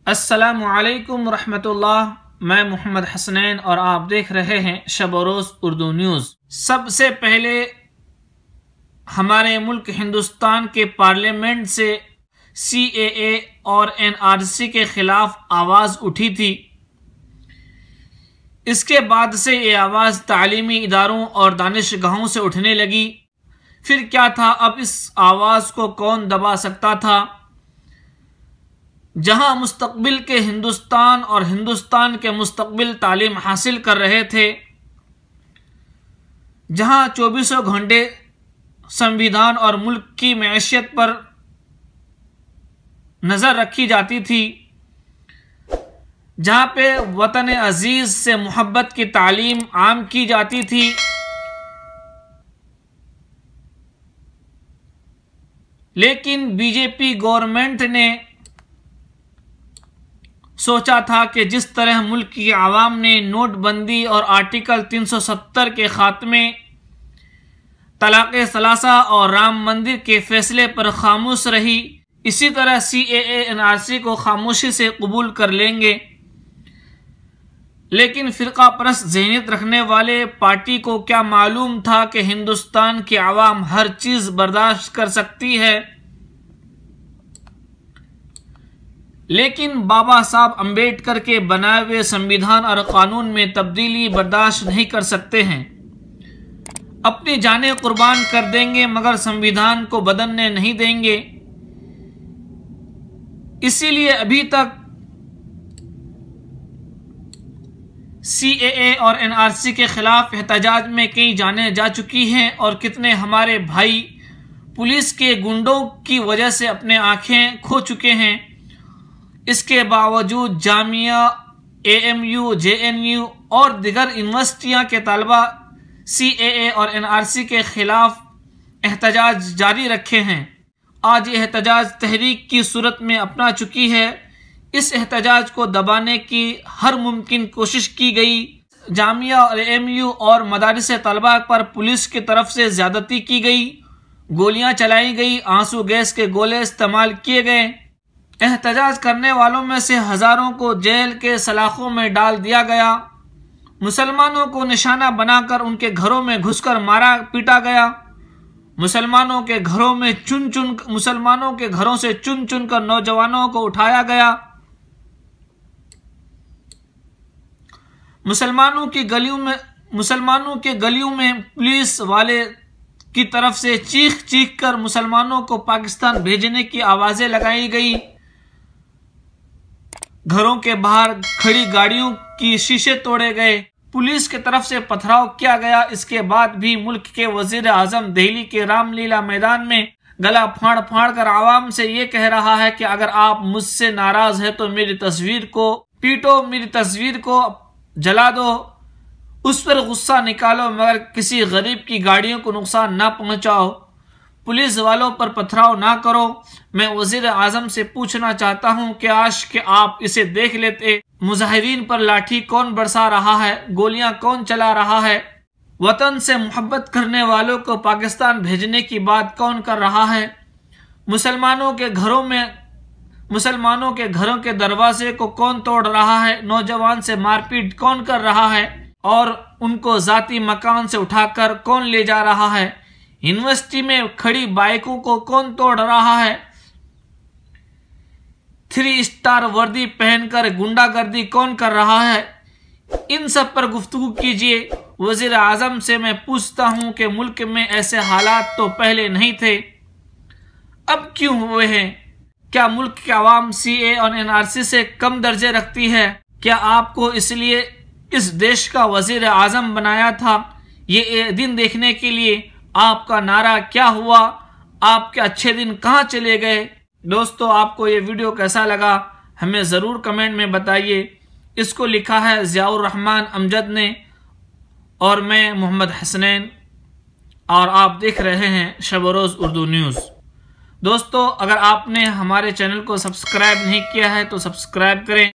अस्सलामु अलैकुम रहमतुल्लाह। मैं मोहम्मद हसनैन और आप देख रहे हैं शब रोज़ उर्दू न्यूज़। सबसे पहले हमारे मुल्क हिंदुस्तान के पार्लियामेंट से CAA और NRC के खिलाफ आवाज़ उठी थी। इसके बाद से ये आवाज़ तालीमी इदारों और दानिशगाहों से उठने लगी। फिर क्या था, अब इस आवाज़ को कौन दबा सकता था? जहां मुस्तकबिल के हिंदुस्तान और हिंदुस्तान के मुस्तकबिल तालीम हासिल कर रहे थे, जहां 24 घंटे संविधान और मुल्क की मैशियत पर नज़र रखी जाती थी, जहां पे वतन अजीज से मोहब्बत की तालीम आम की जाती थी, लेकिन बीजेपी गवर्नमेंट ने सोचा था कि जिस तरह मुल्क की आवाम ने नोटबंदी और आर्टिकल 370 के खात्मे, तलाक़ सलासा और राम मंदिर के फैसले पर खामोश रही, इसी तरह CAA NRC को खामोशी से कबूल कर लेंगे। लेकिन फ़िरका परस्त ज़हनियत रखने वाले पार्टी को क्या मालूम था कि हिंदुस्तान की आवाम हर चीज़ बर्दाश्त कर सकती है, लेकिन बाबा साहब अम्बेडकर के बनाए हुए संविधान और कानून में तब्दीली बर्दाश्त नहीं कर सकते हैं। अपनी जानें कुर्बान कर देंगे मगर संविधान को बदलने नहीं देंगे। इसीलिए अभी तक CAA और NRC के खिलाफ एहतजाज में कई जानें जा चुकी हैं और कितने हमारे भाई पुलिस के गुंडों की वजह से अपने आंखें खो चुके हैं। इसके बावजूद जामिया, AMU, JNU और दिगर यूनिवर्सिटियां के तलबा CAA और NRC के खिलाफ एहतजाज जारी रखे हैं। आज ये एहतजाज तहरीक की सूरत में अपना चुकी है। इस एहतजाज को दबाने की हर मुमकिन कोशिश की गई। जामिया और AMU और मदारिस तलबा पर पुलिस की तरफ से ज्यादती की गई, गोलियां चलाई गई, आंसू गैस के गोले इस्तेमाल किए गए। एहतजाज करने वालों में से हजारों को जेल के सलाखों में डाल दिया गया। मुसलमानों को निशाना बनाकर उनके घरों में घुसकर मारा पीटा गया। मुसलमानों के घरों से चुन चुन कर नौजवानों को उठाया गया। मुसलमानों के गलियों में पुलिस वाले की तरफ से चीख चीख कर मुसलमानों को पाकिस्तान भेजने की आवाजें लगाई गई। घरों के बाहर खड़ी गाड़ियों की शीशे तोड़े गए, पुलिस की तरफ से पथराव किया गया। इसके बाद भी मुल्क के वजीर आजम दिल्ली के रामलीला मैदान में गला फाड़ फाड़ कर आवाम से ये कह रहा है कि अगर आप मुझसे नाराज है तो मेरी तस्वीर को पीटो, मेरी तस्वीर को जला दो, उस पर गुस्सा निकालो, मगर किसी गरीब की गाड़ियों को नुकसान ना पहुंचाओ, पुलिस वालों पर पथराव ना करो। मैं वजीर आजम से पूछना चाहता हूं कि आश के आप इसे देख लेते। मुजाहिरीन पर लाठी कौन बरसा रहा है, गोलियां कौन चला रहा है, वतन से मोहब्बत करने वालों को पाकिस्तान भेजने की बात कौन कर रहा है, मुसलमानों के घरों के दरवाजे को कौन तोड़ रहा है, नौजवान से मारपीट कौन कर रहा है और उनको जाती मकान से उठाकर कौन ले जा रहा है, यूनिवर्सिटी में खड़ी बाइकों को कौन तोड़ रहा है, 3 स्टार वर्दी पहनकर गुंडागर्दी कौन कर रहा है, इन सब पर गुफ्तगू कीजिए। वजीर आजम से मैं पूछता हूं कि मुल्क में ऐसे हालात तो पहले नहीं थे, अब क्यों हुए हैं? क्या मुल्क की आवाम CAA और NRC से कम दर्जे रखती है? क्या आपको इसलिए इस देश का वजीर आजम बनाया था? ये दिन देखने के लिए आपका नारा क्या हुआ? आपके अच्छे दिन कहाँ चले गए? दोस्तों, आपको ये वीडियो कैसा लगा हमें ज़रूर कमेंट में बताइए। इसको लिखा है ज़ियाउर रहमान अमजद ने और मैं मोहम्मद हसनैन, और आप देख रहे हैं शब रोज़ उर्दू न्यूज़। दोस्तों, अगर आपने हमारे चैनल को सब्सक्राइब नहीं किया है तो सब्सक्राइब करें।